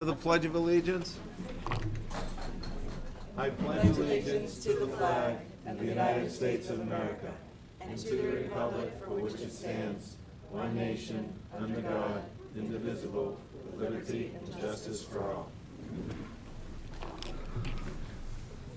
The Pledge of Allegiance. I pledge allegiance to the flag of the United States of America and to the republic for which it stands, one nation, under God, indivisible, with liberty and justice for all.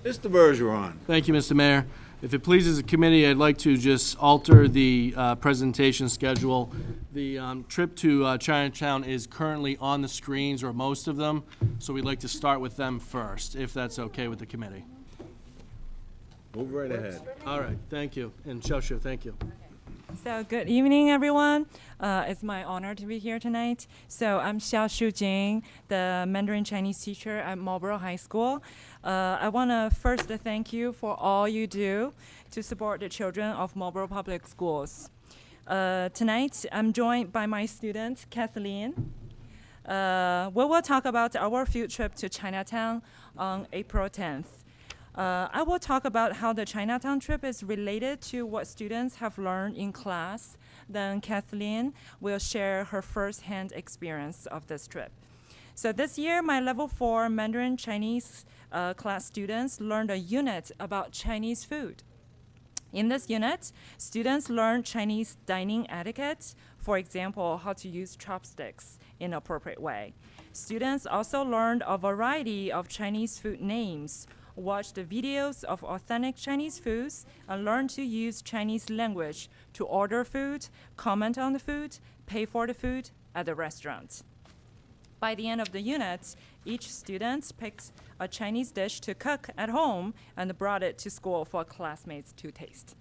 Mr. Bergeron. Thank you, Mr. Mayor. If it pleases the committee, I'd like to just alter the presentation schedule. The trip to Chinatown is currently on the screens, or most of them, so we'd like to start with them first, if that's okay with the committee. Move right ahead. All right, thank you. And Shoshu, thank you. So good evening, everyone. It's my honor to be here tonight. So I'm Xiaoshu Jing, the Mandarin Chinese teacher at Marlborough High School. I want to first thank you for all you do to support the children of Marlborough Public Schools. Tonight, I'm joined by my student, Kathleen. We will talk about our field trip to Chinatown on April 10th. I will talk about how the Chinatown trip is related to what students have learned in class. Then Kathleen will share her first-hand experience of this trip. So this year, my Level 4 Mandarin Chinese class students learned a unit about Chinese food. In this unit, students learned Chinese dining etiquette, for example, how to use chopsticks in an appropriate way. Students also learned a variety of Chinese food names, watched the videos of authentic Chinese foods, and learn to use Chinese language to order food, comment on the food, pay for the food at the restaurant. By the end of the unit, each student picked a Chinese dish to cook at home and brought it to school for classmates to taste.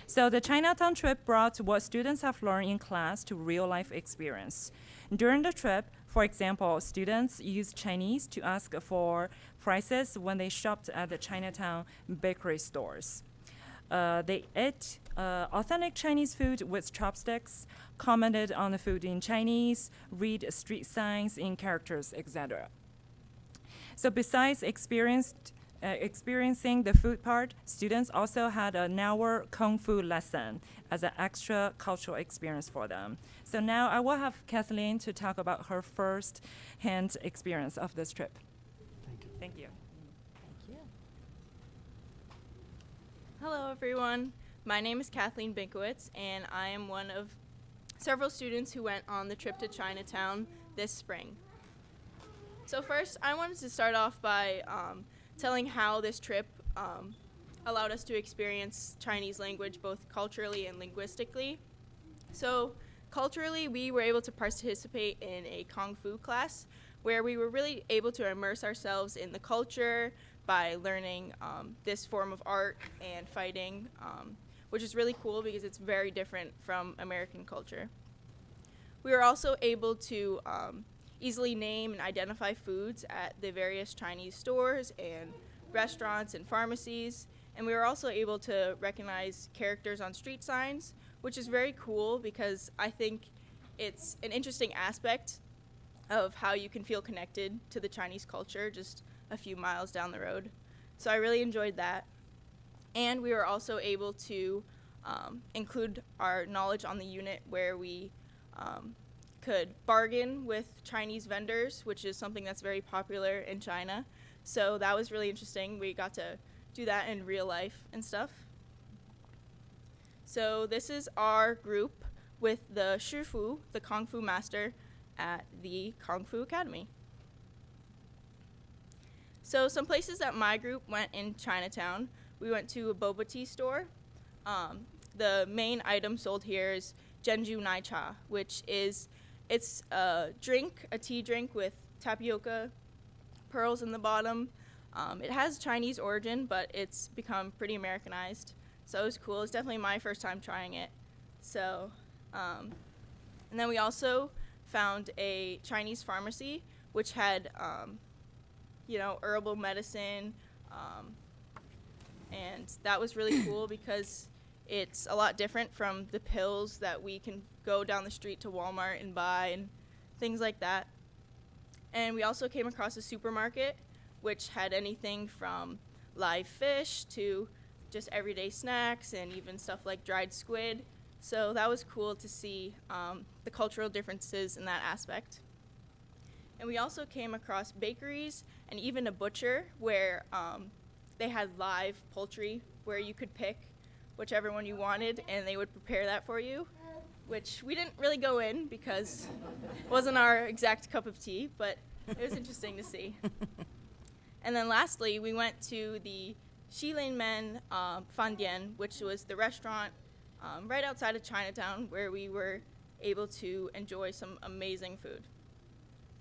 So the Chinatown trip brought what students have learned in class to real-life experience. During the trip, for example, students used Chinese to ask for prices when they shopped at the Chinatown bakery stores. They ate authentic Chinese food with chopsticks, commented on the food in Chinese, read street signs in characters, etc. So besides experiencing the food part, students also had an hour Kung Fu lesson as an extra cultural experience for them. So now I will have Kathleen to talk about her first-hand experience of this trip. Thank you. Hello, everyone. My name is Kathleen Binkowitz, and I am one of several students who went on the trip to Chinatown this spring. So first, I wanted to start off by telling how this trip allowed us to experience Chinese language both culturally and linguistically. So culturally, we were able to participate in a Kung Fu class where we were really able to immerse ourselves in the culture by learning this form of art and fighting, which is really cool because it's very different from American culture. We were also able to easily name and identify foods at the various Chinese stores and restaurants and pharmacies, and we were also able to recognize characters on street signs, which is very cool because I think it's an interesting aspect of how you can feel connected to the Chinese culture just a few miles down the road. So I really enjoyed that. And we were also able to include our knowledge on the unit where we could bargain with Chinese vendors, which is something that's very popular in China. So that was really interesting. We got to do that in real life and stuff. So this is our group with the Shifu, the Kung Fu master, at the Kung Fu Academy. So some places that my group went in Chinatown, we went to a boba tea store. The main item sold here is Genju Nai Cha, which is, it's a drink, a tea drink with tapioca pearls in the bottom. It has Chinese origin, but it's become pretty Americanized. So it was cool. It's definitely my first time trying it. So, and then we also found a Chinese pharmacy, which had, herbal medicine, and that was really cool because it's a lot different from the pills that we can go down the street to Walmart and buy and things like that. And we also came across a supermarket which had anything from live fish to just everyday snacks and even stuff like dried squid. So that was cool to see the cultural differences in that aspect. And we also came across bakeries and even a butcher where they had live poultry where you could pick whichever one you wanted and they would prepare that for you, which we didn't really go in because it wasn't our exact cup of tea, but it was interesting to see. And then lastly, we went to the Shilinmen Fandian, which was the restaurant right outside of Chinatown where we were able to enjoy some amazing food.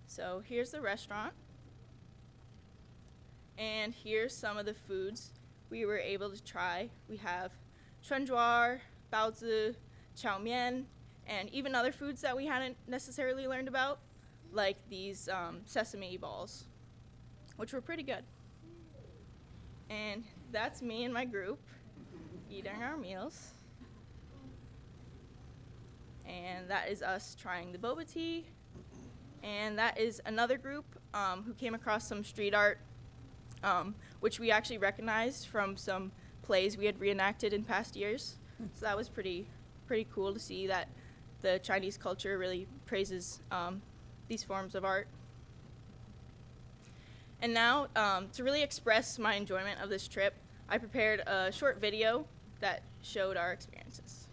So here's the restaurant. And here's some of the foods we were able to try. We have chunjuar, baozi, chow mein, and even other foods that we hadn't necessarily learned about, like these sesame balls, which were pretty good. And that's me and my group eating our meals. And that is us trying the boba tea. And that is another group who came across some street art, which we actually recognized from some plays we had reenacted in past years. So that was pretty cool to see that the Chinese culture really praises these forms of art. And now, to really express my enjoyment of this trip, I prepared a short video that showed our experiences.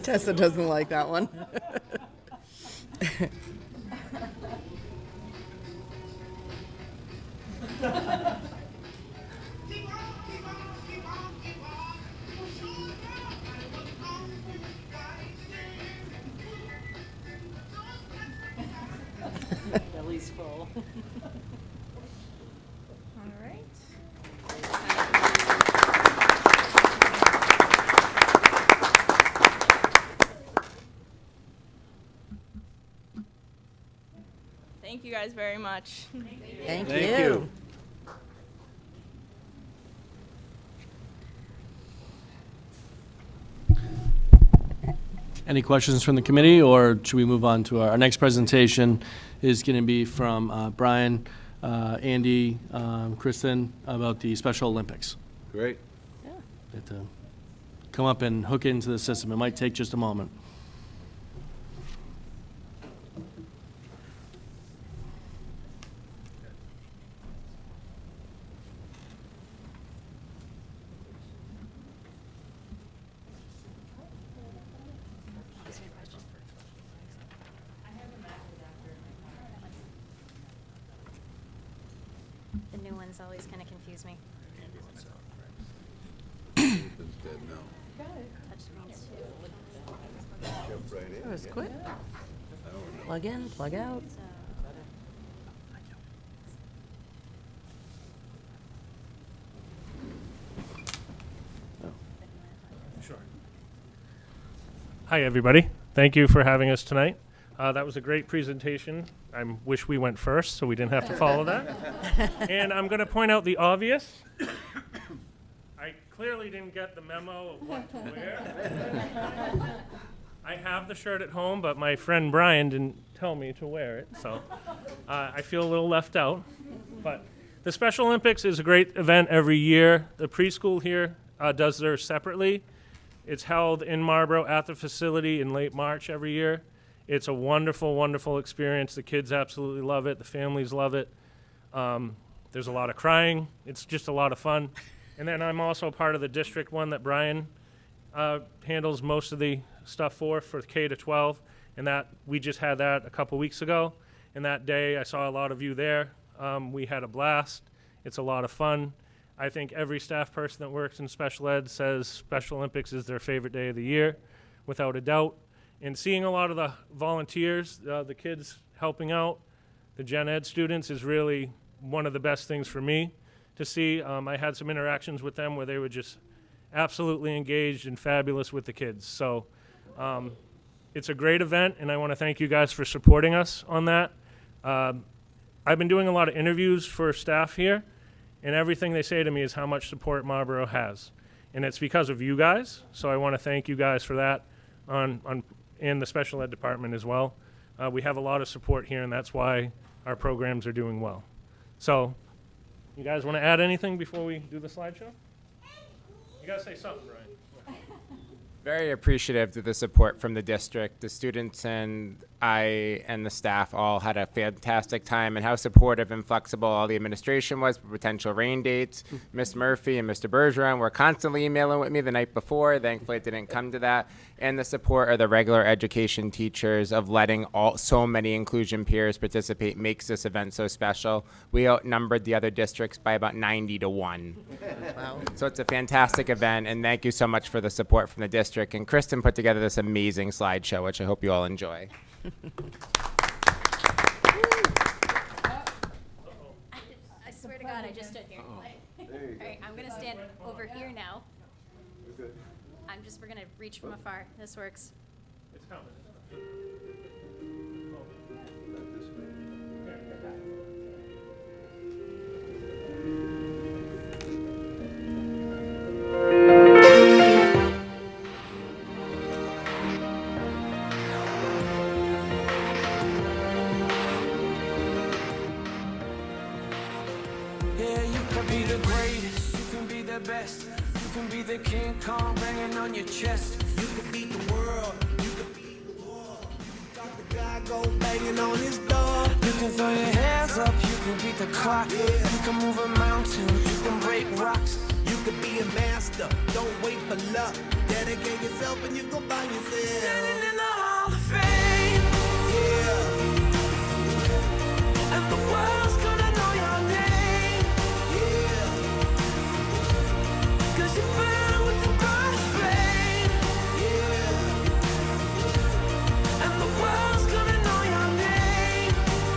Tessa doesn't like that one. Belly's full. All right. Thank you guys very much. Thank Thank you. you. Any questions from the committee, or should we move on to our next presentation? Is going to be from Brian, Andy, Kristen about the Special Olympics. Great. Get to come up and hook into the system. It might take just a moment. The new one's always kind of confuse me. That was quick. Plug in, plug out. Hi, everybody. Thank you for having us tonight. That was a great presentation. I wish we went first so we didn't have to follow that. And I'm going to point out the obvious. I clearly didn't get the memo of what to wear. I have the shirt at home, but my friend Brian didn't tell me to wear it, so I feel a little left out. But the Special Olympics is a great event every year. The preschool here does theirs separately. It's held in Marlborough at the facility in late March every year. It's a wonderful, wonderful experience. The kids absolutely love it. The families love it. There's a lot of crying. It's just a lot of fun. And then I'm also part of the district one that Brian handles most of the stuff for K to 12. And that we just had that a couple weeks ago. And that day I saw a lot of you there. We had a blast. It's a lot of fun. I think every staff person that works in special ed says Special Olympics is their favorite day of the year, without a doubt. And seeing a lot of the volunteers, the kids helping out, the gen ed students is really one of the best things for me to see. I had some interactions with them where they were just absolutely engaged and fabulous with the kids. So it's a great event, and I want to thank you guys for supporting us on that. I've been doing a lot of interviews for staff here, and everything they say to me is how much support Marlborough has. And it's because of you guys, so I want to thank you guys for that in the special ed department as well. We have a lot of support here, and that's why our programs are doing well. So, you guys want to add anything before we do the slideshow? You got to say something, Brian. Very appreciative of the support from the district. The students and I and the staff all had a fantastic time, and how supportive and flexible all the administration was for potential rain dates. Ms. Murphy and Mr. Bergeron were constantly emailing with me the night before. Thankfully, it didn't come to that. And the support of the regular education teachers of letting so many inclusion peers participate makes this event so special. We outnumbered the other districts by about 90 to 1. Wow. So it's a fantastic event, and thank you so much for the support from the district. And Kristen put together this amazing slideshow, which I hope you all enjoy. I swear to God, I just stood here. All right, I'm gonna stand over here now. We're gonna reach from afar. This works. It's coming. Yeah, you can be the greatest, you can be the best, you can be the King Kong banging on your chest. You can beat the world, you can beat the war. Talk the guy go banging on his door. You can throw your hands up, you can beat the clock. You can move a mountain, you can break rocks. You can be a master, don't wait for luck. Dedicate yourself and you go find yourself. Standing in the Hall of Fame, Yeah, and the world's gonna know your name. yeah, 'Cause you burn with the burst flame, yeah, and the world's gonna know your name.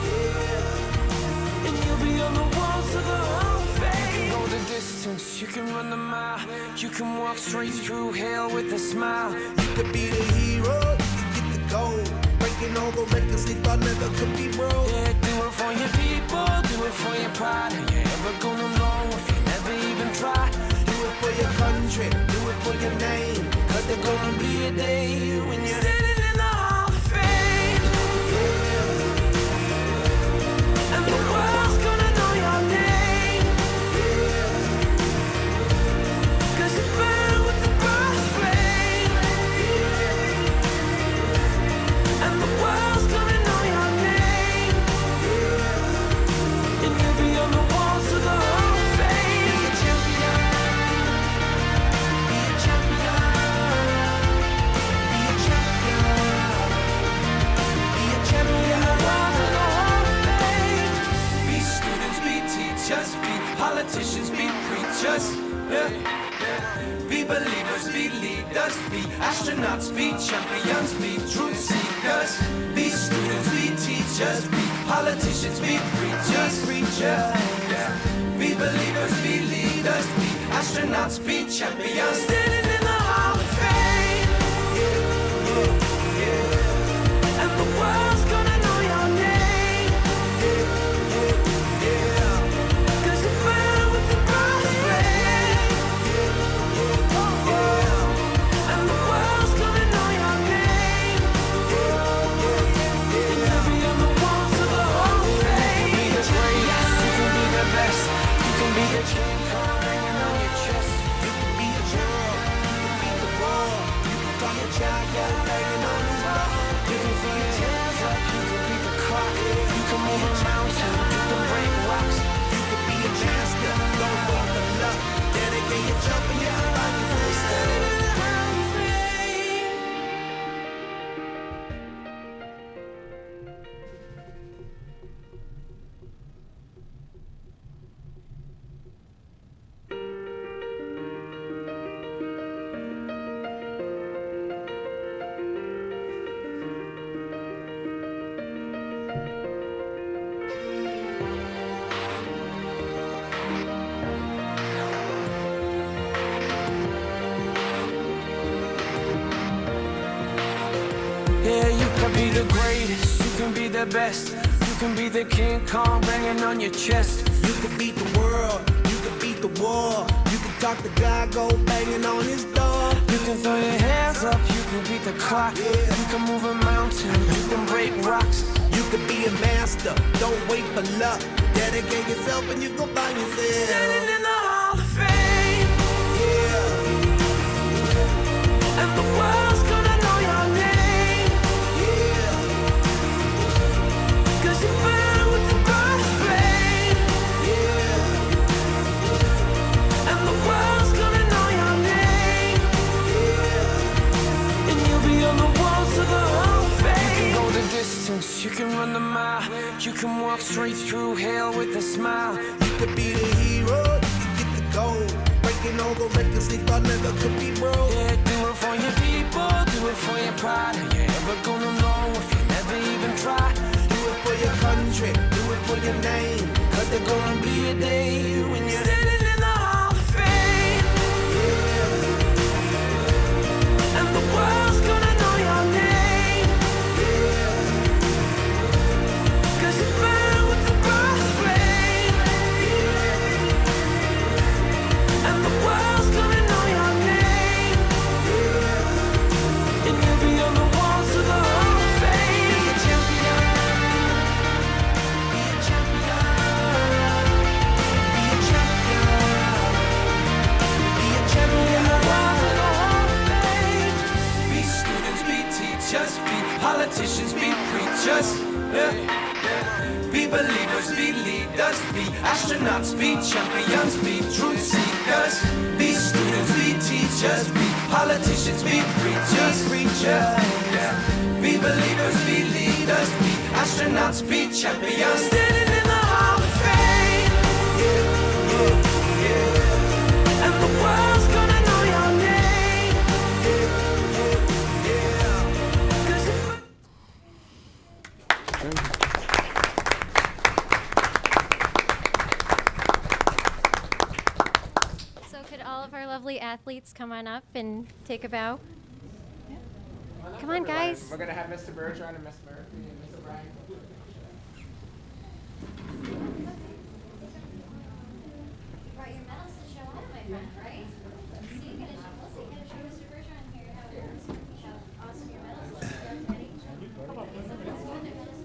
yeah. And you'll be on the walls of the Hall of Fame. You can go the distance, you can run the mile. You can walk straight through hell with a smile. You could be the hero, you can get the gold. Breaking all the records they thought never could be broke. Yeah, do it for your people, do it for your pride. Are you ever gonna know if you never even try? Do it for your country, do it for your name. 'Cause there's gonna be a day when you're Standing in the Hall of Fame, and the world's gonna know your name. 'Cause you burn with the burst flame, and the world's gonna know your name. And you'll be on the walls of the Hall of Fame. Be a champion, be a champion, be a champion, be a champion. On the walls of the Hall of Fame. Be students, be teachers, be politicians, be preachers. Yeah. Be believers, be leaders, be astronauts, be champions, be truth seekers. Be students, be teachers, be politicians, be preachers, yeah. Be believers, be leaders, be astronauts, be champions. Standing in the Hall of Fame, move a mountain, you can break rocks. You could be a master, don't wait for luck. Dedicate yourself and you can find yourself standing in the Hall of Fame. Yeah, you can be the greatest, you can be the best. You can be the King Kong banging on your chest. You can beat the world, you can beat the war. You can talk to God, go banging on his door. You can throw your hands up, you can beat the clock. You can move a mountain, you can break rocks. You can be a master, don't wait for luck. Dedicate yourself and you go find yourself standing in the Hall of Fame. Yeah. And the world's gonna know your name. Yeah. 'Cause you burn with the burst flame. Yeah. And the world's gonna know your name. Yeah. And you'll be on the walls of the Hall of Fame. You can go the distance, you can run the mile. You can walk straight through hell with a smile. You could be the hero, you can get the gold. Breaking all the records they thought never could be broke. Yeah, do it for your people, do it for your pride. Are you ever gonna know if you never even try? Do it for your country, do it for your name. 'Cause there's gonna be a day when you're standing in the Hall of Fame. Yeah. And the world's gonna know your name. Yeah. 'Cause you burn with the burst flame. Yeah. And the world's gonna know your name. Yeah. And you'll be on the walls of the Hall of Fame. Be a champion. Be a champion. Be a champion. Be a champion. The walls of the Hall of Fame. Be students, be teachers, be politicians, be preachers. Yeah. Be believers, be leaders, be astronauts, be champions, be truth seekers. Be students, be teachers, be politicians, be preachers, yeah. Be believers, be leaders, be astronauts, be champions. Standing in the Hall of Fame. Yeah, yeah, yeah. And the world's gonna know your name. Yeah, yeah, yeah. 'Cause it- So could all of our lovely athletes come on up and take a bow? Come on, guys. We're gonna have Mr. Bergeron and Miss Murphy and Mr. Bryan. Brought your medals to show off, my friend, right? Let's see, can I show Mr. Bergeron here how awesome your medals look. Ready? Okay, so let's go with their medals.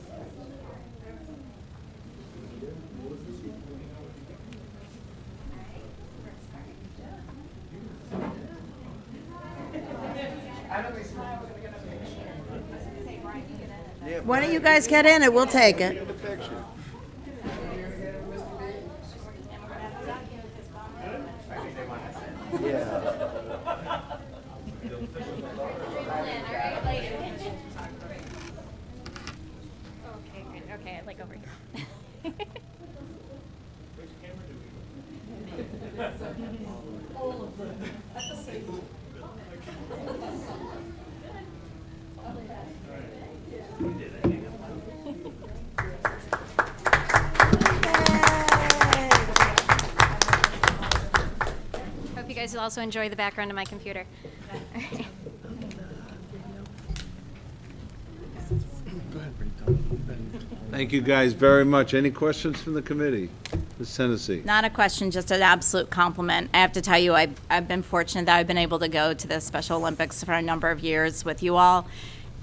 Why don't you guys get in and we'll take it? Okay, good. Okay, like over here. Hope you guys will also enjoy the background of my computer. All right. Thank you guys very much. Any questions from the committee? Ms. Hennessy? Not a question, just an absolute compliment. I have to tell you, I've been fortunate that I've been able to go to the Special Olympics for a number of years with you all,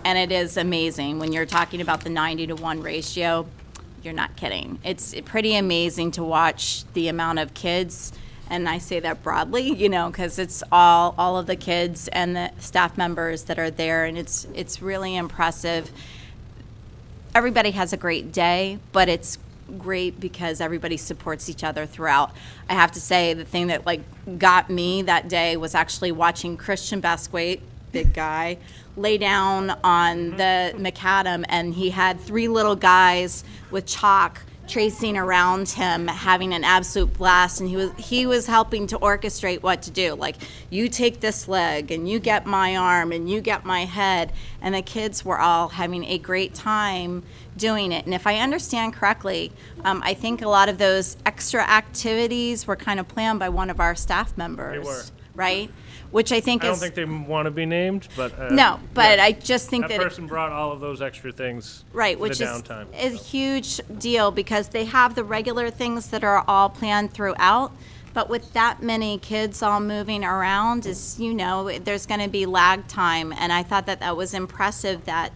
and it is amazing. When you're talking about the 90-to-1 ratio, you're not kidding. It's pretty amazing to watch the amount of kids, and I say that broadly, you know, because it's all of the kids and the staff members that are there, and it's really impressive. everybody has a great day, but it's great because everybody supports each other throughout. I have to say the thing that like got me that day was actually watching Christian Basquate, big guy, lay down on the macadam, and he had 3 little guys with chalk tracing around him, having an absolute blast, and he was helping to orchestrate what to do. Like, you take this leg, and you get my arm, and you get my head, and the kids were all having a great time doing it. And if I understand correctly, I think a lot of those extra activities were kind of planned by one of our staff members. They were. Right? Which I think I is... don't think they want to be named, but... no, but I just think that that... person brought all of those extra things Right, for which the is downtime. a huge deal because they have the regular things that are all planned throughout, but with that many kids all moving around, is, you know, there's going to be lag time, and I thought that that was impressive that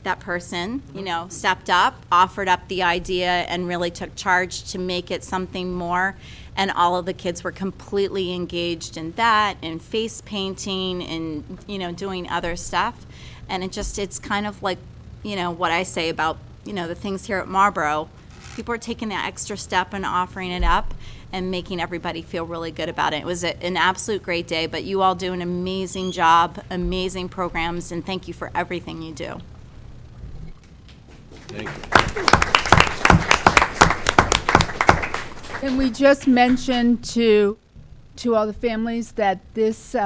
that person, you know, stepped up, offered up the idea, and really took charge to make it something more. And all of the kids were completely engaged in that, and face painting, and, you know, doing other stuff. And it's kind of like, you know, what I say about, you know, the things here at Marlborough. People are taking that extra step and offering it up and making everybody feel really good about it. It was an absolute great day, but you all do an amazing job, amazing programs, and thank you for everything you do. Thank you. And we just mentioned to all the families that this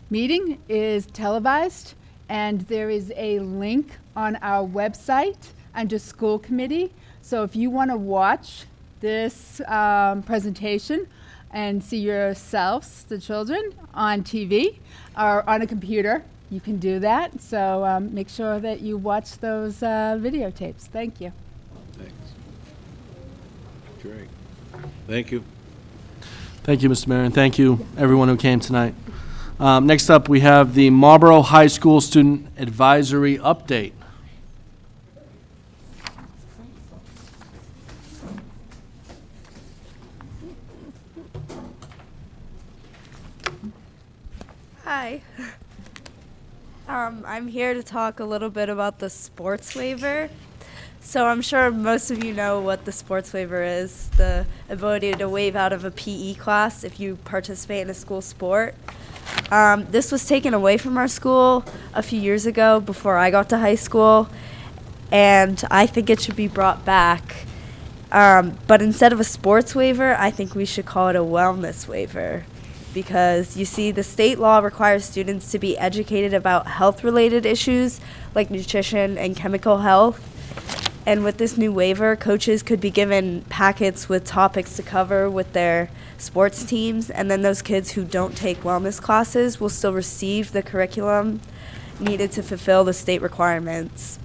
meeting is televised, and there is a link on our website under School Committee. So if you want to watch this presentation and see yourselves, the children, on TV or on a computer, you can do that. So make sure that you watch those videotapes. Thank you. Thanks. Great. Thank you. Thank you, Mr. Mayor, and thank you, everyone who came tonight. Next up, we have the Marlborough High School Student Advisory Update. Hi. I'm here to talk a little bit about the sports waiver. So I'm sure most of you know what the sports waiver is, the ability to waive out of a PE class if you participate in a school sport. This was taken away from our school a few years ago before I got to high school, and I think it should be brought back. But instead of a sports waiver, I think we should call it a wellness waiver. Because you see, the state law requires students to be educated about health-related issues like nutrition and chemical health. And with this new waiver, coaches could be given packets with topics to cover with their sports teams, and then those kids who don't take wellness classes will still receive the curriculum needed to fulfill the state requirements.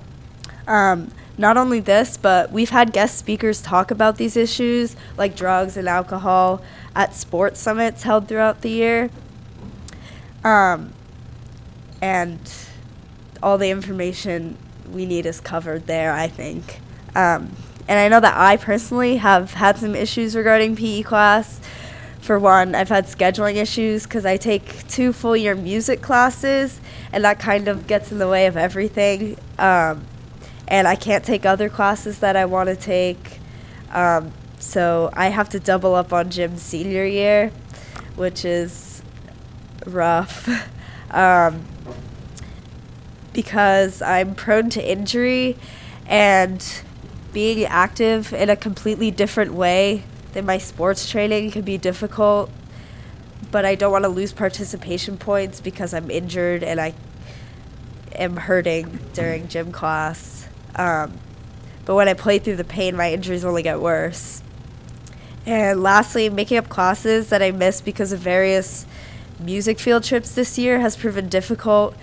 Not only this, but we've had guest speakers talk about these issues, like drugs and alcohol, at sports summits held throughout the year. And all the information we need is covered there, I think. And I know that I personally have had some issues regarding PE class. For one, I've had scheduling issues because I take 2 full-year music classes, and that kind of gets in the way of everything. And I can't take other classes that I want to take. So I have to double up on gym senior year, which is rough. Because I'm prone to injury, and being active in a completely different way than my sports training can be difficult. But I don't want to lose participation points because I'm injured and I am hurting during gym class. But when I play through the pain, my injuries only get worse. And lastly, making up classes that I missed because of various music field trips this year has proven difficult,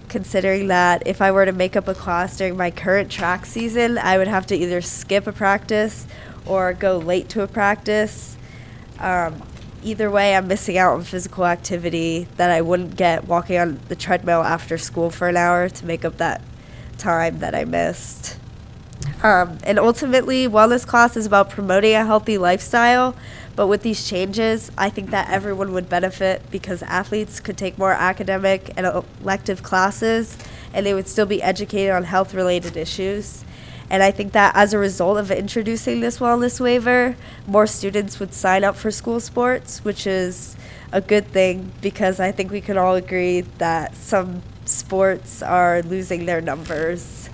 considering that if I were to make up a class during my current track season, I would have to either skip a practice or go late to a practice. Either way, I'm missing out on physical activity that I wouldn't get walking on the treadmill after school for an hour to make up that time that I missed. And ultimately, wellness class is about promoting a healthy lifestyle, but with these changes, I think that everyone would benefit because athletes could take more academic and elective classes, and they would still be educated on health-related issues. And I think that as a result of introducing this wellness waiver, more students would sign up for school sports, which is a good thing because I think we can all agree that some sports are losing their numbers.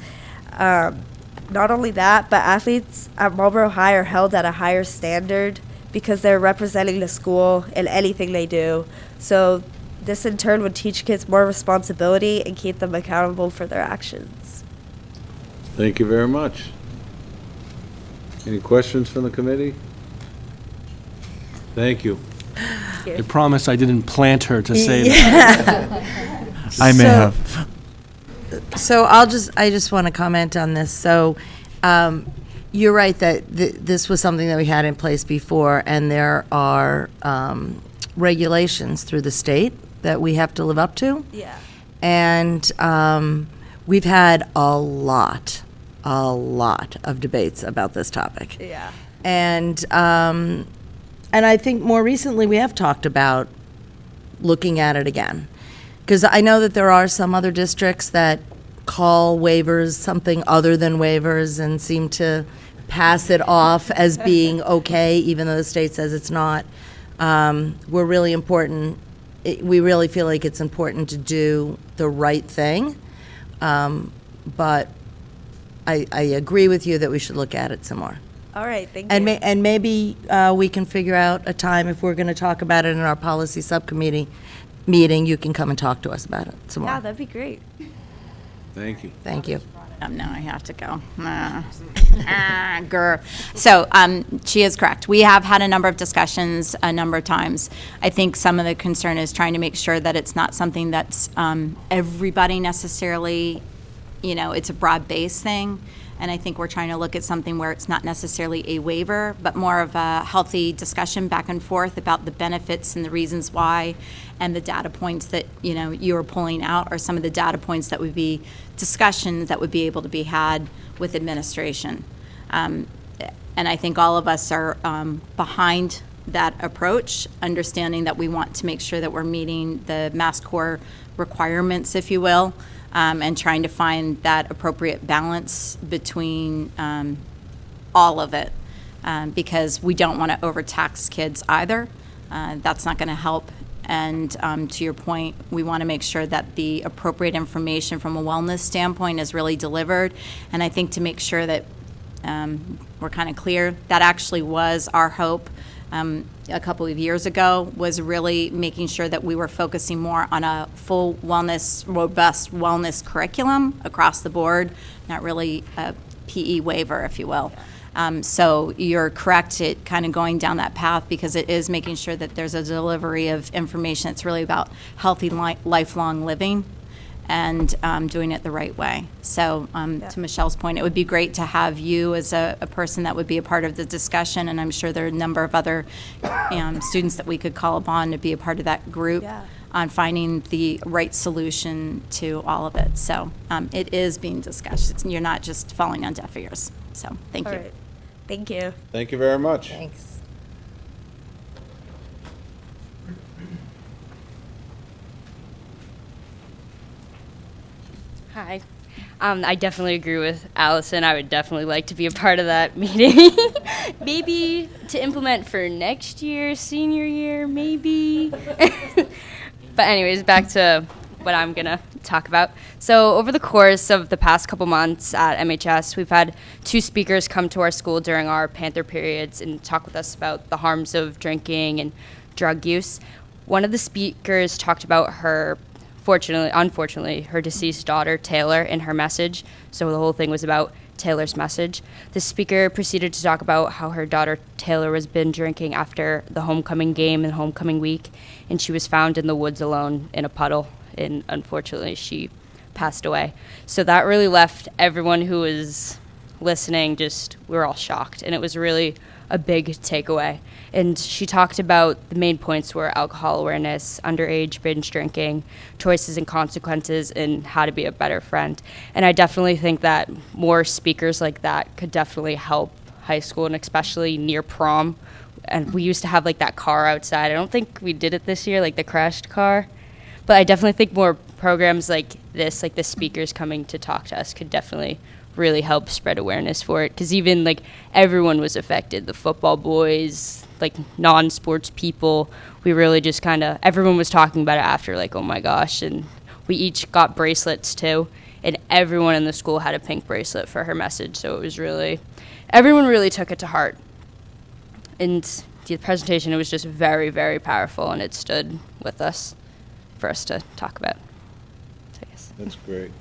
Not only that, but athletes at Marlborough High are held at a higher standard because they're representing the school in anything they do. So this in turn would teach kids more responsibility and keep them accountable for their actions. Thank you very much. Any questions from the committee? Thank you. I promise I didn't plant her to say that. I may have. So I just want to comment on this. So you're right that this was something that we had in place before, and there are regulations through the state that we have to live up to. Yeah. And we've had a lot of debates about this topic. Yeah. And I think more recently we have talked about looking at it again. Because I know that there are some other districts that call waivers something other than waivers and seem to pass it off as being okay, even though the state says it's not. We're really important. We really feel like it's important to do the right thing. But I agree with you that we should look at it some more. All right, thank And, you. and maybe we can figure out a time, if we're going to talk about it in our policy subcommittee meeting, you can come and talk to us about it some more. Yeah, that'd be great. Thank you. Thank you. No, I have to go. Grr. So she is correct. We have had a number of discussions a number of times. I think some of the concern is trying to make sure that it's not something that's everybody necessarily, it's a broad-based thing. And I think we're trying to look at something where it's not necessarily a waiver, but more of a healthy discussion back and forth about the benefits and the reasons why, and the data points that, you are pulling out are some of the data points that would be discussions that would be able to be had with administration. And I think all of us are behind that approach, understanding that we want to make sure that we're meeting the Mass Core requirements, if you will, and trying to find that appropriate balance between all of it, because we don't want to overtax kids either. That's not going to help. And to your point, we want to make sure that the appropriate information from a wellness standpoint is really delivered. And I think to make sure that we're kind of clear, that actually was our hope a couple of years ago, was really making sure that we were focusing more on a full wellness, robust wellness curriculum across the board, not really a PE waiver, if you will. So you're correct, it kind of going down that path, because it is making sure that there's a delivery of information that's really about healthy lifelong living and doing it the right way. So to Michelle's point, it would be great to have you as a person that would be a part of the discussion, and I'm sure there are a number of other students that we could call upon to be a part of that group on finding the right solution to all of it. So it is being discussed. You're not just falling on deaf ears. So thank you. All right. Thank you. Thank you very much. Thanks. Hi. I definitely agree with Allison. I would definitely like to be a part of that meeting. Maybe to implement for next year, senior year, maybe. But anyways, back to what I'm going to talk about. So over the course of the past couple months at MHS, we've had 2 speakers come to our school during our Panther periods and talk with us about the harms of drinking and drug use. One of the speakers talked about her unfortunately, her deceased daughter, Taylor, in her message. So the whole thing was about Taylor's message. The speaker proceeded to talk about how her daughter, Taylor, was binge drinking after the homecoming game and homecoming week, and she was found in the woods alone in a puddle, and unfortunately, she passed away. So that really left everyone who was listening we were all shocked, and it was really a big takeaway. And she talked about the main points were alcohol awareness, underage binge drinking, choices and consequences, and how to be a better friend. And I definitely think that more speakers like that could definitely help high school, and especially near prom. And we used to have that car outside. I don't think we did it this year, the crashed car. But I definitely think more programs like this, like the speakers coming to talk to us, could definitely really help spread awareness for it. Because even like everyone was affected, the football boys, like non-sports people. We really just kind of, everyone was talking about it after, like, oh my gosh. And we each got bracelets too. And everyone in the school had a pink bracelet for her message. So it was really, everyone really took it to heart. And the presentation, it was just very, very powerful, and it stood with us for us to talk about. So, yes. That's great.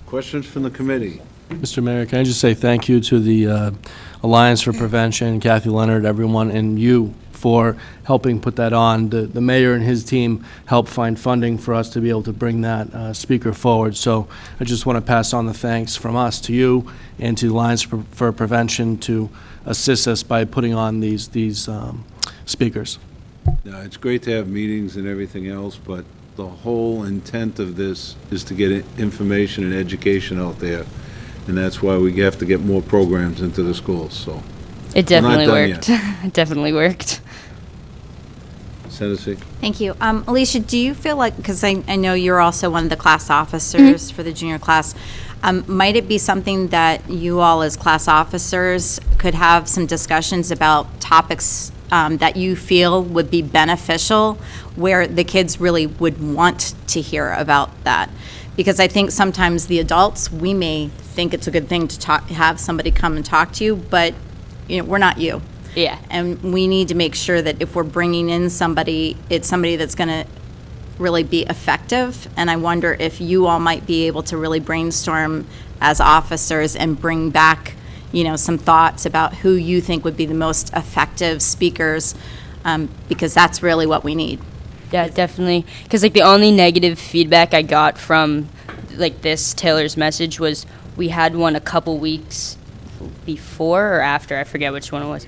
Questions from the committee? Mr. Mayor, can I just say thank you to the Alliance for Prevention, Kathy Leonard, everyone, and you for helping put that on. The mayor and his team helped find funding for us to be able to bring that speaker forward. So I just want to pass on the thanks from us to you and to the Alliance for Prevention to assist us by putting on these speakers. Now, it's great to have meetings and everything else, but the whole intent of this is to get information and education out there, and that's why we have to get more programs into the schools, so. It definitely We're not done worked. yet. It definitely worked. Senator, Thank you. Alicia, do you feel like, because I know you're also one of the class officers for the junior class, might it be something that you all as class officers could have some discussions about topics that you feel would be beneficial, where the kids really would want to hear about that? Because I think sometimes the adults, we may think it's a good thing to have somebody come and talk to you, but we're not you. Yeah. And we need to make sure that if we're bringing in somebody, it's somebody that's going to really be effective. And I wonder if you all might be able to really brainstorm as officers and bring back, some thoughts about who you think would be the most effective speakers, because that's really what we need. Yeah, definitely. Because like the only negative feedback I got from like this Taylor's message was we had one a couple weeks before or after, I forget which one it was.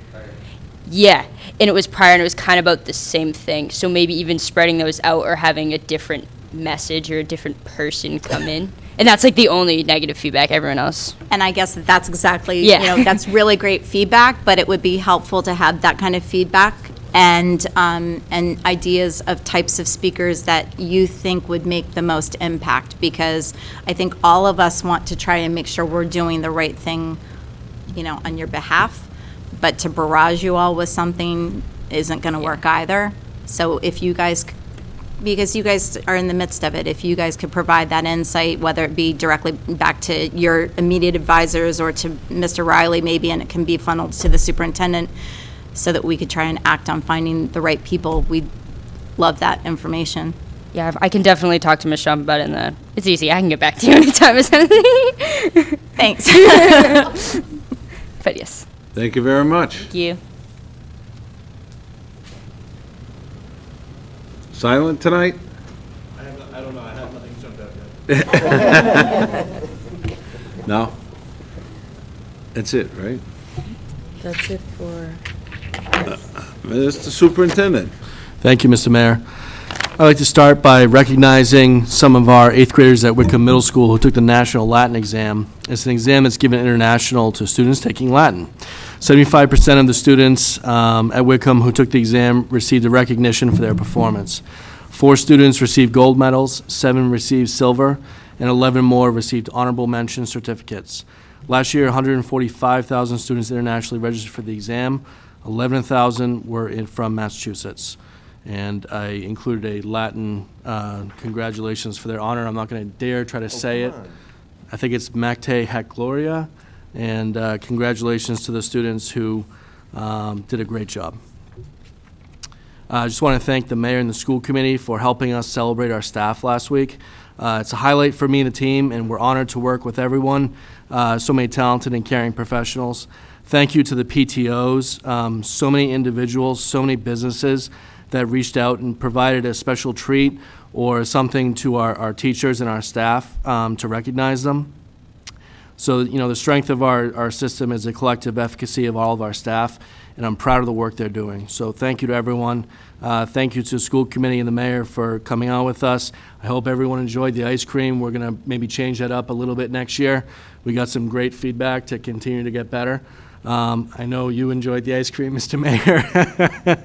Yeah, and it was prior, and it was kind of about the same thing. So maybe even spreading those out or having a different message or a different person come in. And that's like the only negative feedback, everyone else. And I guess that's exactly, Yeah. that's really great feedback, but it would be helpful to have that kind of feedback and ideas of types of speakers that you think would make the most impact, because I think all of us want to try and make sure we're doing the right thing, on your behalf. But to barrage you all with something isn't going to work either. So if you guys, because you guys are in the midst of it, if you guys could provide that insight, whether it be directly back to your immediate advisors or to Mr. Riley maybe, and it can be funneled to the superintendent so that we could try and act on finding the right people, we'd love that information. Yeah, I can definitely talk to Ms. Shump about it, and it's easy. I can get back to you anytime it's anything. Thanks. But yes. thank you very much. Thank you. Silent tonight? I don't know. I have nothing jumped out yet. No? That's it, right? That's it for... Mr. Superintendent. Thank you, Mr. Mayor. I'd like to start by recognizing some of our 8th graders at Wickham Middle School who took the National Latin Exam. It's an exam that's given international to students taking Latin. 75% of the students at Wickham who took the exam received a recognition for their performance. 4 students received gold medals, 7 received silver, and 11 more received honorable mention certificates. Last year, 145,000 students internationally registered for the exam. 11,000 were from Massachusetts. And I included a Latin congratulations for their honor. I'm not going to dare try to say it. I think it's Macte Hac Gloria. And congratulations to the students who did a great job. I just want to thank the mayor and the school committee for helping us celebrate our staff last week. It's a highlight for me and the team, and we're honored to work with everyone, so many talented and caring professionals. Thank you to the PTOs, so many individuals, so many businesses that reached out and provided a special treat or something to our teachers and our staff to recognize them. So, the strength of our system is the collective efficacy of all of our staff, and I'm proud of the work they're doing. So thank you to everyone. Thank you to the school committee and the mayor for coming out with us. I hope everyone enjoyed the ice cream. We're going to maybe change that up a little bit next year. We got some great feedback to continue to get better. I know you enjoyed the ice cream, Mr. Mayor.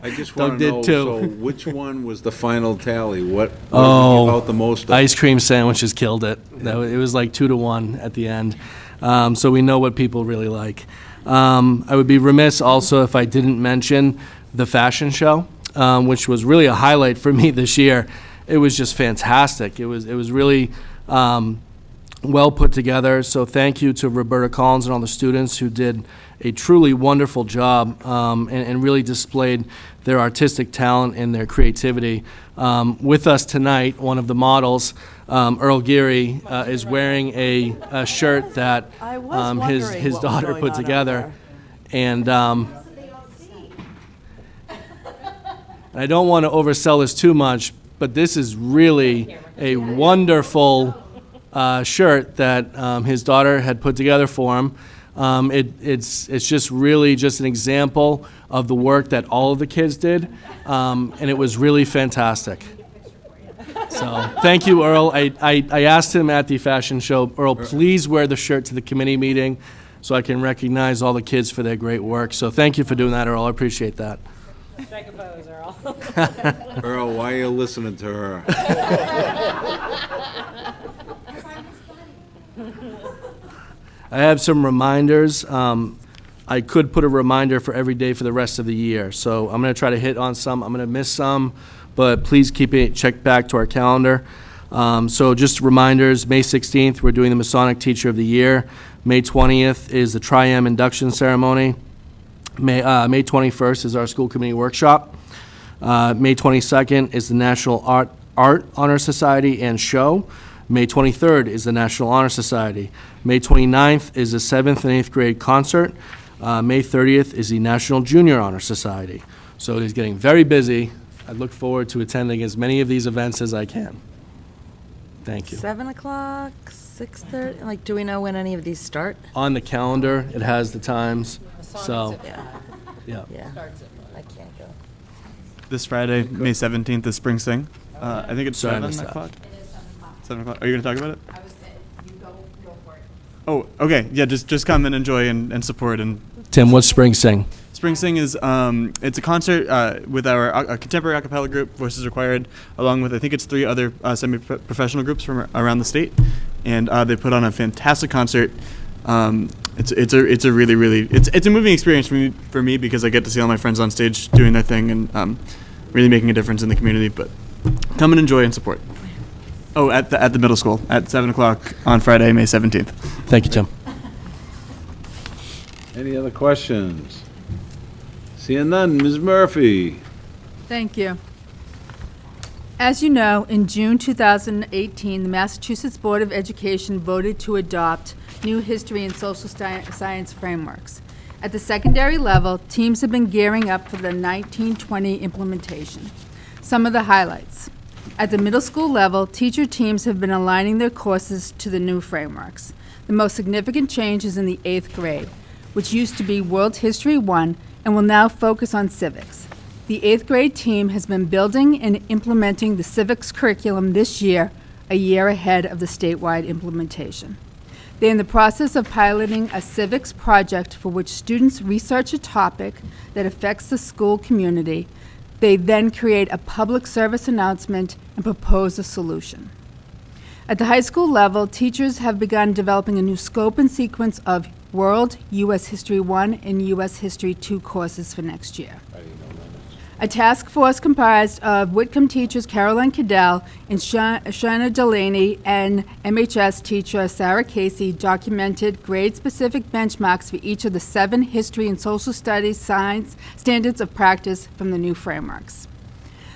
I just Doug want to did know, too. so which one was the final tally? What did you Oh, give out the most of? ice cream sandwiches killed it. It was like 2-1 at the end. So we know what people really like. I would be remiss also if I didn't mention the fashion show, which was really a highlight for me this year. It was just fantastic. It was really well put together. So thank you to Roberta Collins and all the students who did a truly wonderful job and really displayed their artistic talent and their creativity. With us tonight, one of the models, Earl Geary, is wearing a shirt that his daughter put together. And I don't want to oversell this too much, but this is really a wonderful shirt that his daughter had put together for him. It's just really just an example of the work that all of the kids did, and it was really fantastic. So thank you, Earl. I asked him at the fashion show, Earl, please wear the shirt to the committee meeting so I can recognize all the kids for their great work. So thank you for doing that, Earl. I appreciate that. Strike a pose, Earl. Earl, why are you listening to her? I have some reminders. I could put a reminder for every day for the rest of the year. So I'm going to try to hit on some. I'm going to miss some, but please check back to our calendar. So just reminders, May 16th, we're doing the Masonic Teacher of the Year. May 20th is the Tri-M induction ceremony. May 21st is our school committee workshop. May 22nd is the National Art Honor Society and Show. May 23rd is the National Honor Society. May 29th is the 7th and 8th grade concert. May 30th is the National Junior Honor Society. So it is getting very busy. I look forward to attending as many of these events as I can. Thank you. 7 o'clock, 6:30, like, do we know when any of these start? On the calendar, it has the times, so, Yeah. yeah. Yeah. I can't go. This Friday, May 17th, is Spring Sing. I think it's Sorry, I 7 missed that. o'clock. 7 o'clock. Are you going to talk about it? Oh, okay. Yeah, just come and enjoy and support. And Tim, what's Spring Sing? Spring Sing is it's a concert with our contemporary a cappella group, Voices Required, along with I think it's 3 other semi-professional groups from around the state, and they put on a fantastic concert. It's a really it's a moving experience for me because I get to see all my friends on stage doing their thing and really making a difference in the community. But come and enjoy and support. Oh, at the middle school at 7 o'clock on Friday, May 17th. Thank you, Tim. Any other questions? Seeing none, Ms. Murphy. Thank you. As you know, in June 2018, the Massachusetts Board of Education voted to adopt new history and social science frameworks. At the secondary level, teams have been gearing up for the 1920 implementation. Some of the highlights. At the middle school level, teacher teams have been aligning their courses to the new frameworks. The most significant change is in the 8th grade, which used to be World History 1 and will now focus on civics. The 8th grade team has been building and implementing the civics curriculum this year, a year ahead of the statewide implementation. They're in the process of piloting a civics project for which students research a topic that affects the school community. They then create a public service announcement and propose a solution. At the high school level, teachers have begun developing a new scope and sequence of World, U.S. History 1, and U.S. History 2 courses for next year. A task force comprised of Whitcomb teachers Caroline Cadell and Shana Delaney and MHS teacher Sarah Casey documented grade-specific benchmarks for each of the 7 history and social studies science standards of practice from the new frameworks.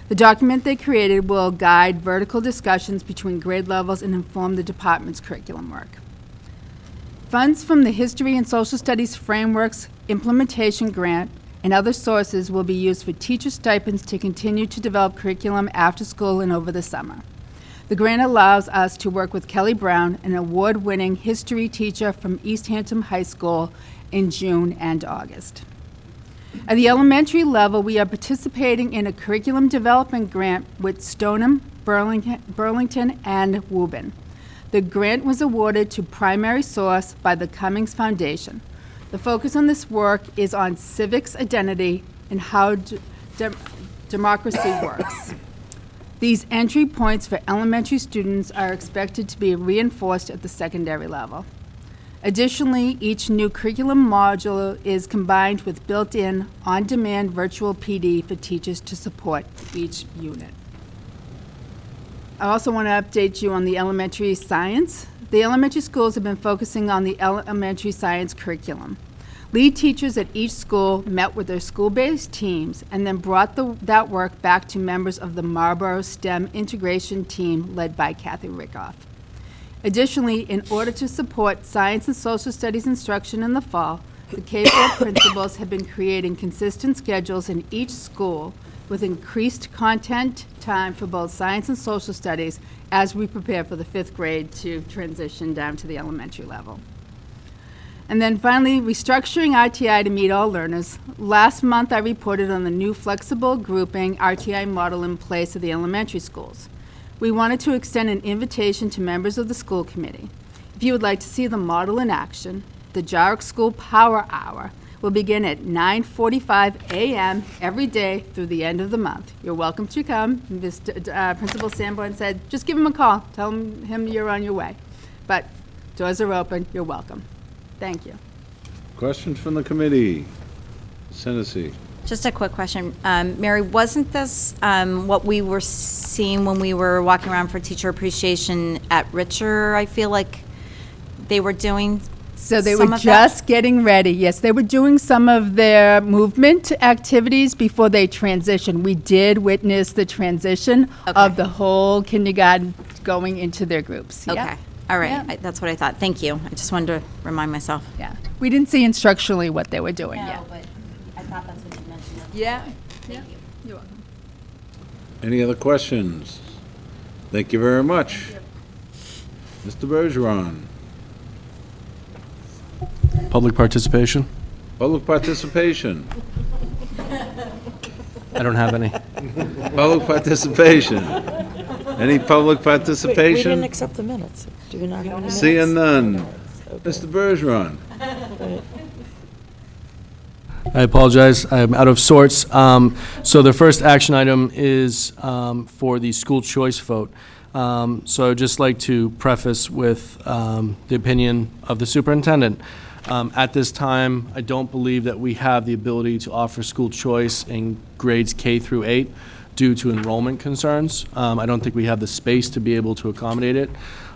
The document they created will guide vertical discussions between grade levels and inform the department's curriculum work. Funds from the History and Social Studies Frameworks Implementation Grant and other sources will be used for teacher stipends to continue to develop curriculum after school and over the summer. The grant allows us to work with Kelly Brown, an award-winning history teacher from East Hampton High School, in June and August. At the elementary level, we are participating in a curriculum development grant with Stoneham, Burlington, and Woburn. The grant was awarded to Primary Source by the Cummings Foundation. The focus on this work is on civics identity and how democracy works. These entry points for elementary students are expected to be reinforced at the secondary level. Additionally, each new curriculum module is combined with built-in, on-demand virtual PD for teachers to support each unit. I also want to update you on the elementary science. The elementary schools have been focusing on the elementary science curriculum. Lead teachers at each school met with their school-based teams and then brought that work back to members of the Marlborough STEM integration team led by Kathy Rickoff. Additionally, in order to support science and social studies instruction in the fall, the K-12 principals have been creating consistent schedules in each school with increased content time for both science and social studies as we prepare for the 5th grade to transition down to the elementary level. And then finally, restructuring RTI to meet all learners. Last month, I reported on the new flexible grouping RTI model in place at the elementary schools. We wanted to extend an invitation to members of the school committee. If you would like to see the model in action, the Jarrick School Power Hour will begin at 9:45 a.m. every day through the end of the month. You're welcome to come. Principal Sanborn said, just give him a call. Tell him you're on your way. But doors are open. You're welcome. Thank you. Questions from the committee? Hennessy. Just a quick question. Mary, wasn't this what we were seeing when we were walking around for teacher appreciation at Richer? I feel like they were doing So they some were of that? just getting ready. Yes, they were doing some of their movement activities before they transitioned. We did witness the transition of the whole kindergarten going into their groups. Okay. Yeah. All right. Yeah. That's what I thought. Thank you. I just wanted to remind myself. Yeah. We didn't see instructionally what they were doing yet. but I thought that's what you mentioned. Yeah. Thank you. You're welcome. Any other questions? Thank you very much. Mr. Bergeron. Public participation? Public participation. I don't have any. Public participation. Any public We participation? didn't accept the minutes. Do we not have any minutes? Seeing none. Mr. Bergeron. I apologize, I'm out of sorts. So the first action item is for the school choice vote. So I'd just like to preface with the opinion of the superintendent. At this time, I don't believe that we have the ability to offer school choice in grades K through 8 due to enrollment concerns. I don't think we have the space to be able to accommodate it.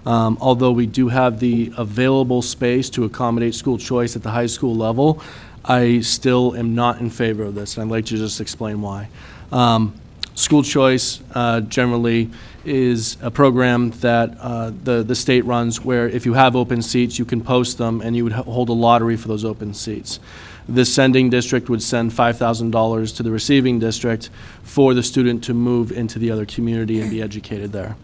Although we do have the available space to accommodate school choice at the high school level, I still am not in favor of this, and I'd like to just explain why. School choice generally is a program that the state runs where if you have open seats, you can post them and you would hold a lottery for those open seats. The sending district would send $5,000 to the receiving district for the student to move into the other community and be educated there.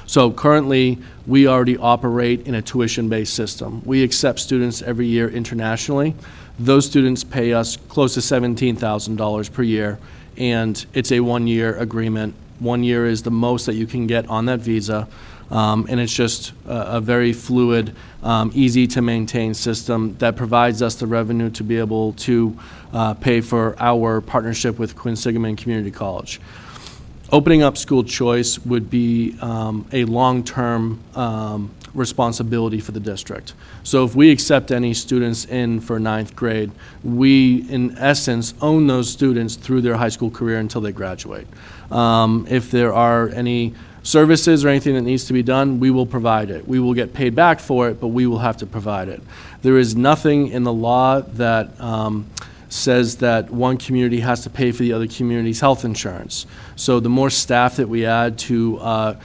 So currently, we already operate in a tuition-based system. We accept students every year internationally. Those students pay us close to $17,000 per year, and it's a one-year agreement. 1 year is the most that you can get on that visa, and it's just a very fluid, easy-to-maintain system that provides us the revenue to be able to pay for our partnership with Quinsigamond Community College. Opening up school choice would be a long-term responsibility for the district. So if we accept any students in for 9th grade, we, in essence, own those students through their high school career until they graduate. If there are any services or anything that needs to be done, we will provide it. We will get paid back for it, but we will have to provide it. There is nothing in the law that says that one community has to pay for the other community's health insurance. So the more staff that we add to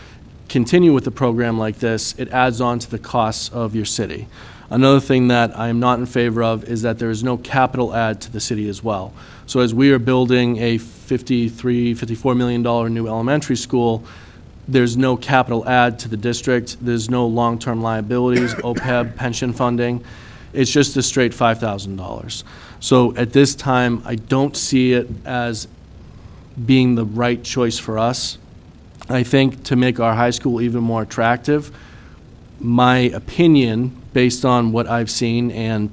continue with a program like this, it adds on to the costs of your city. Another thing that I am not in favor of is that there is no capital add to the city as well. So as we are building a $54 million new elementary school, there's no capital add to the district. There's no long-term liabilities, OPEB, pension funding. It's just a straight $5,000. So at this time, I don't see it as being the right choice for us. I think to make our high school even more attractive, my opinion, based on what I've seen and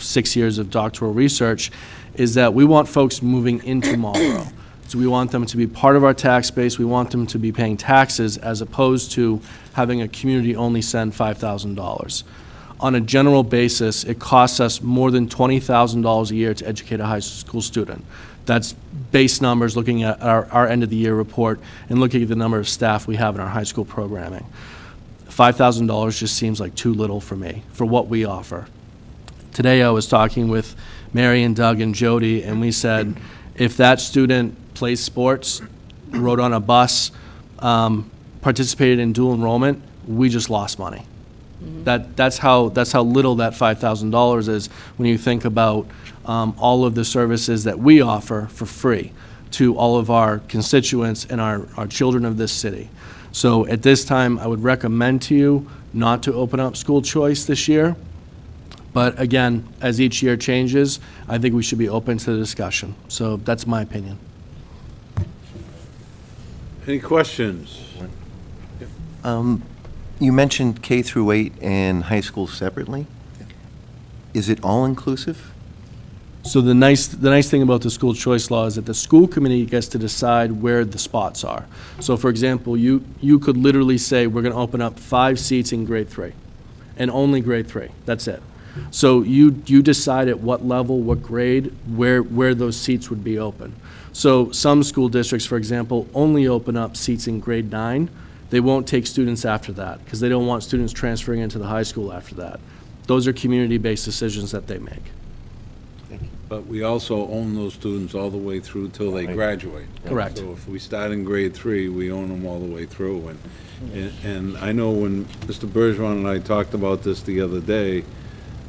6 years of doctoral research, is that we want folks moving into Marlborough. So we want them to be part of our tax base. We want them to be paying taxes as opposed to having a community only send $5,000. On a general basis, it costs us more than $20,000 a year to educate a high school student. That's base numbers, looking at our end of the year report and looking at the number of staff we have in our high school programming. $5,000 just seems like too little for me, for what we offer. Today I was talking with Mary and Doug and Jody, and we said, if that student plays sports, rode on a bus, participated in dual enrollment, we just lost money. That's how little that $5,000 is when you think about all of the services that we offer for free to all of our constituents and our children of this city. So at this time, I would recommend to you not to open up school choice this year. But again, as each year changes, I think we should be open to the discussion. So that's my opinion. Any questions? You mentioned K through 8 and high school separately. Is it all inclusive? So the nice thing about the school choice law is that the school committee gets to decide where the spots are. So for example, you could literally say, we're going to open up 5 seats in grade 3 and only grade 3. That's it. So you decide at what level, what grade, where those seats would be open. So some school districts, for example, only open up seats in grade 9. They won't take students after that because they don't want students transferring into the high school after that. Those are community-based decisions that they make. But we also own those students all the way through till they graduate. Correct. So if we start in grade 3, we own them all the way through. And I know when Mr. Bergeron and I talked about this the other day,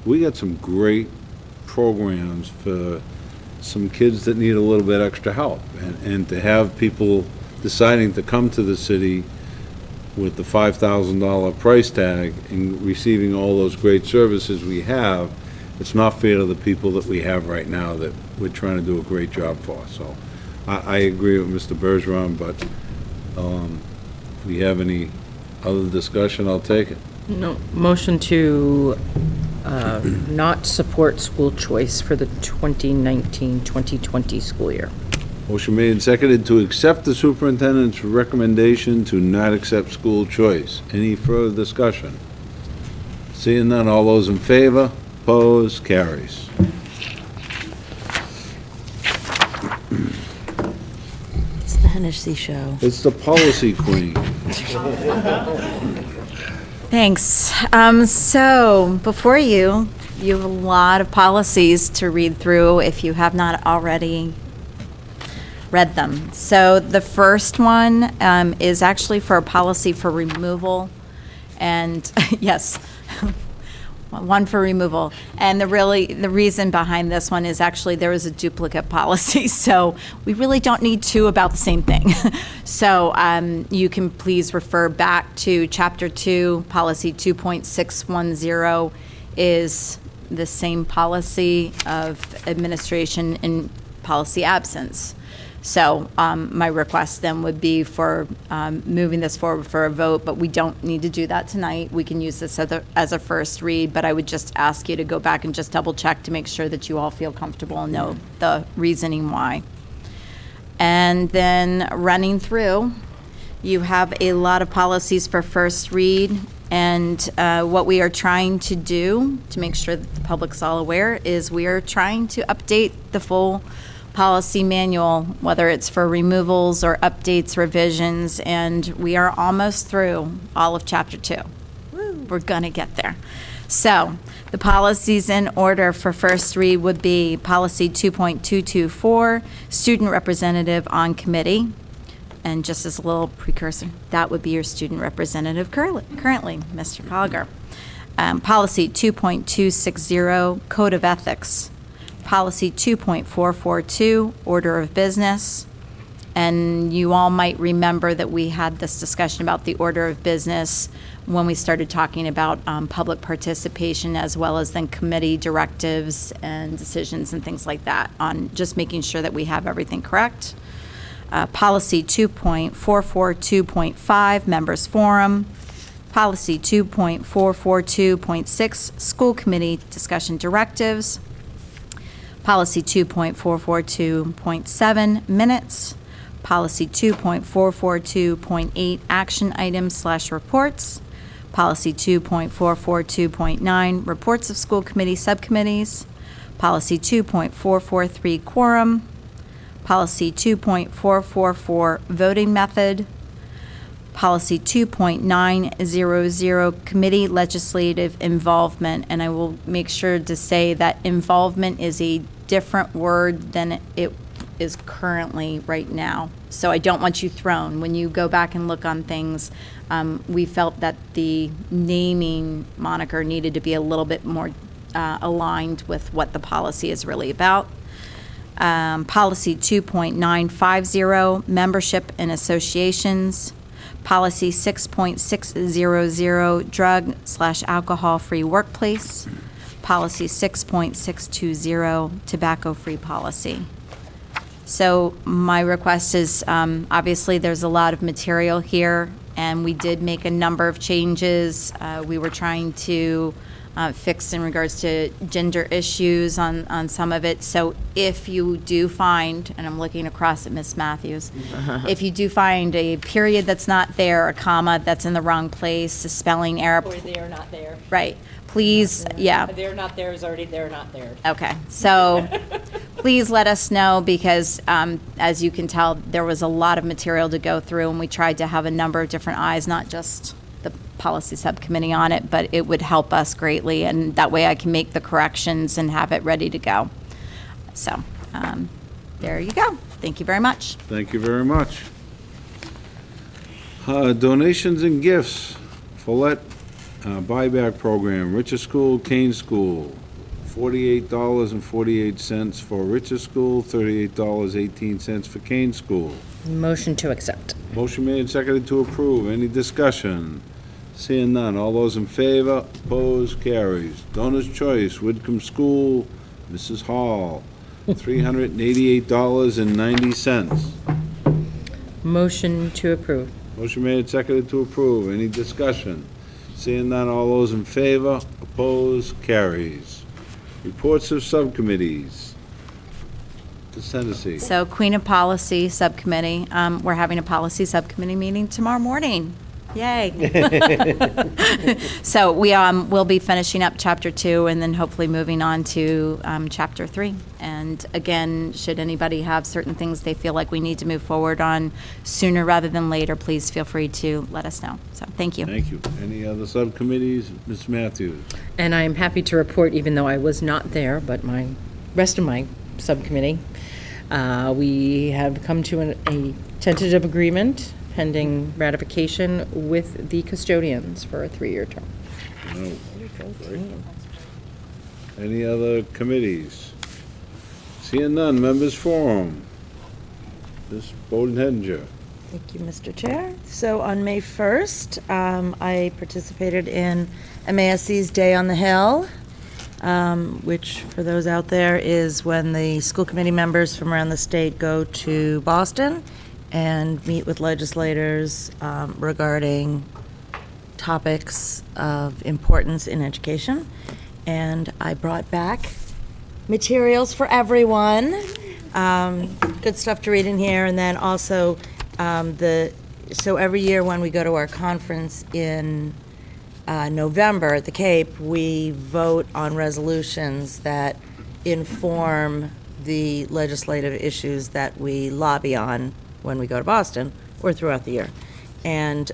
we got some great programs for some kids that need a little bit extra help. And to have people deciding to come to the city with the $5,000 price tag and receiving all those great services we have, it's not fair to the people that we have right now that we're trying to do a great job for. So I agree with Mr. Bergeron, but if we have any other discussion, I'll take it. No, motion to not support school choice for the 2019-2020 school year. Motion made and seconded to accept the superintendent's recommendation to not accept school choice. Any further discussion? Seeing none, all those in favor? Opposed? Carries. It's the Hennessy show. It's the policy queen. Thanks. So before you have a lot of policies to read through if you have not already read them. So the first one is actually for a policy for removal. And yes, one for removal. And the reason behind this one is actually there was a duplicate policy. So we really don't need 2 about the same thing. So you can please refer back to Chapter 2, Policy 2.610 is the same policy of administration in policy absence. So my request then would be for moving this forward for a vote, but we don't need to do that tonight. We can use this as a first read, but I would just ask you to go back and just double check to make sure that you all feel comfortable and know the reasoning why. And then running through, you have a lot of policies for first read, and what we are trying to do to make sure that the public's all aware is we are trying to update the full policy manual, whether it's for removals or updates, revisions, and we are almost through all of Chapter 2. We're gonna get there. So the policies in order for first read would be Policy 2.224, Student Representative on Committee. And just as a little precursor, that would be your student representative currently, Mr. Colliger. Policy 2.260, Code of Ethics. Policy 2.442, Order of Business. And you all might remember that we had this discussion about the order of business when we started talking about public participation as well as then committee directives and decisions and things like that on just making sure that we have everything correct. Policy 2.442.5, Members Forum. Policy 2.442.6, School Committee Discussion Directives. Policy 2.442.7, Minutes. Policy 2.442.8, Action Items / Reports. Policy 2.442.9, Reports of School Committee Subcommittees. Policy 2.443, Quorum. Policy 2.444, Voting Method. Policy 2.900, Committee Legislative Involvement, and I will make sure to say that involvement is a different word than it is currently right now. So I don't want you thrown. When you go back and look on things, we felt that the naming moniker needed to be a little bit more aligned with what the policy is really about. Policy 2.950, Membership in Associations. Policy 6.600, Drug/Alcohol-Free Workplace. Policy 6.620, Tobacco-Free Policy. So my request is, obviously, there's a lot of material here, and we did make a number of changes. We were trying to fix in regards to gender issues on some of it. So if you do find, and I'm looking across at Ms. Matthews, if you do find a period that's not there, a comma that's in the wrong place, a spelling error. Or they are not there. Right. Please, yeah. They're not there is already, they're not there. Okay, so please let us know because, as you can tell, there was a lot of material to go through, and we tried to have a number of different eyes, not just the policy subcommittee on it, but it would help us greatly, and that way I can make the corrections and have it ready to go. So, there you go. Thank you very much. Thank you very much. Donations and gifts, Follett buyback program, Richer School, Kane School, $48.48 for Richer School, $38.18 for Kane School. Motion to accept. Motion made and seconded to approve. Any discussion? Seeing none. All those in favor? Opposed? Carries. Donor's Choice, Whitcomb School, Mrs. Hall, $388.90. Motion to approve. Motion made and seconded to approve. Any discussion? Seeing none. All those in favor? Opposed? Carries. Reports of subcommittees. Ascendancy. So Queen of Policy Subcommittee, we're having a policy subcommittee meeting tomorrow morning. Yay. So we'll be finishing up Chapter 2 and then hopefully moving on to Chapter 3. And again, should anybody have certain things they feel like we need to move forward on sooner rather than later, please feel free to let us know. So thank you. Thank you. Any other subcommittees? Ms. Matthews. And I'm happy to report, even though I was not there, but my rest of my subcommittee, we have come to a tentative agreement pending ratification with the custodians for a 3-year term. No. Any other committees? Seeing none, members forum. Ms. Bowden-Hedinger. Thank you, Mr. Chair. So on May 1st, I participated in MASC's Day on the Hill, which, for those out there, is when the school committee members from around the state go to Boston and meet with legislators regarding topics of importance in education. And I brought back materials for everyone. Good stuff to read in here. And then also, so every year when we go to our conference in November at the Cape, we vote on resolutions that inform the legislative issues that we lobby on when we go to Boston or throughout the year. And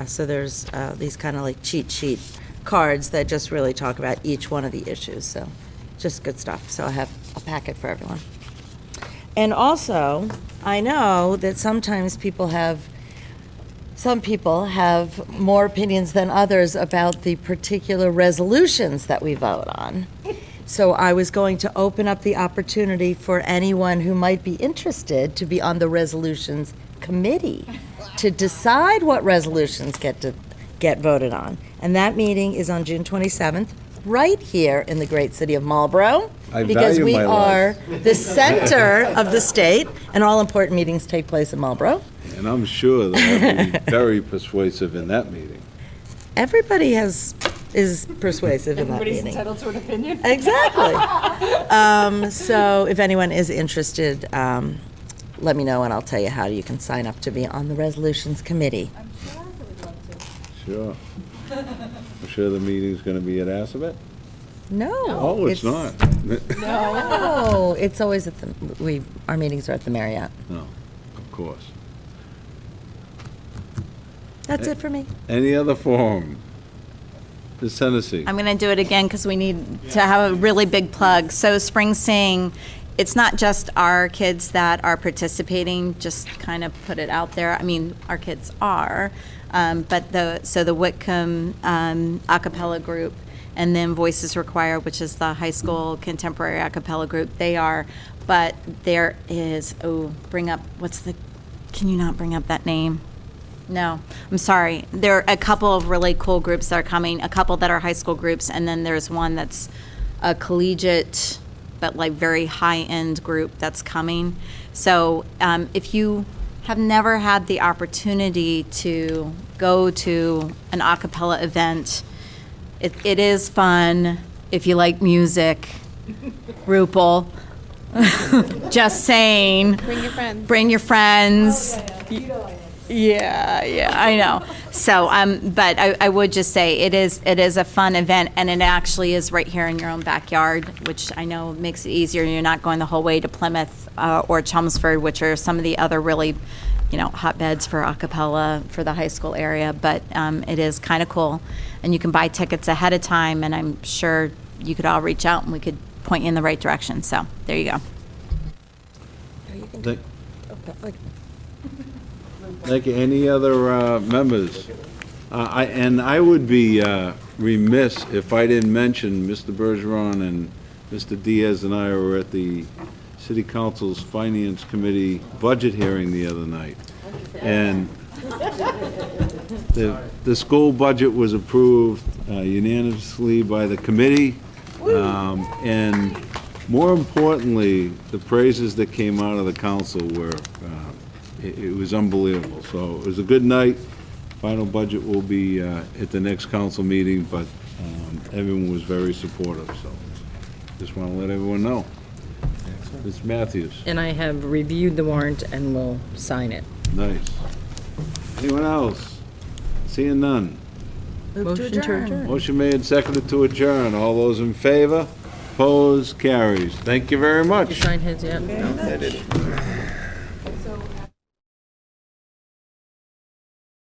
so there's these kind of like cheat sheet cards that just really talk about each one of the issues. So just good stuff. So I have a packet for everyone. And also, I know that sometimes some people have more opinions than others about the particular resolutions that we vote on. So I was going to open up the opportunity for anyone who might be interested to be on the resolutions committee to decide what resolutions get voted on. And that meeting is on June 27th, right here in the great city of Marlborough. Because we are the center of the state, and all important meetings take place in Marlborough. And I'm sure that I'll be very persuasive in that meeting. everybody is persuasive in that meeting. Everybody's entitled to an opinion. Exactly. So if anyone is interested, let me know and I'll tell you how you can sign up to be on the Resolutions Committee. Sure. I'm sure the meeting's going to be at Assabet? No. Oh, it's not. No, it's always at our meetings are at the Marriott. No, of course. That's it for me. Any other forum? Ms. Hennessy? I'm going to do it again because we need to have a really big plug. So Spring Sing, it's not just our kids that are participating, just kind of put it out there. I mean, our kids are, but the Whitcomb a cappella group, and then Voices Required, which is the high school contemporary a cappella group, they are. But there is, can you not bring up that name? No, I'm sorry. There are a couple of really cool groups that are coming, a couple that are high school groups, and then there's one that's a collegiate, but like very high-end group that's coming. So if you have never had the opportunity to go to an a cappella event, it is fun if you like music. Rupel. Just saying. Bring your friends. Bring your friends. Yeah, I know. So, but I would just say it is a fun event, and it actually is right here in your own backyard, which I know makes it easier. You're not going the whole way to Plymouth or Chelmsford, which are some of the other really, hotbeds for a cappella for the high school area. But it is kind of cool, and you can buy tickets ahead of time, and I'm sure you could all reach out and we could point you in the right direction. So there you go. Thank you. Any other members? I would be remiss if I didn't mention Mr. Bergeron and Mr. Diaz and I were at the City Council's Finance Committee budget hearing the other night. And the school budget was approved unanimously by the committee. And more importantly, the praises that came out of the council were it was unbelievable. So it was a good night. Final budget will be at the next council meeting, but everyone was very supportive, so just want to let everyone know. Ms. Matthews. And I have reviewed the warrant and will sign it. Nice. Anyone else? Seeing none. Motion to adjourn. Motion made and seconded to adjourn. All those in favor? Opposed? Carries. Thank you very much. You signed his yet? I did.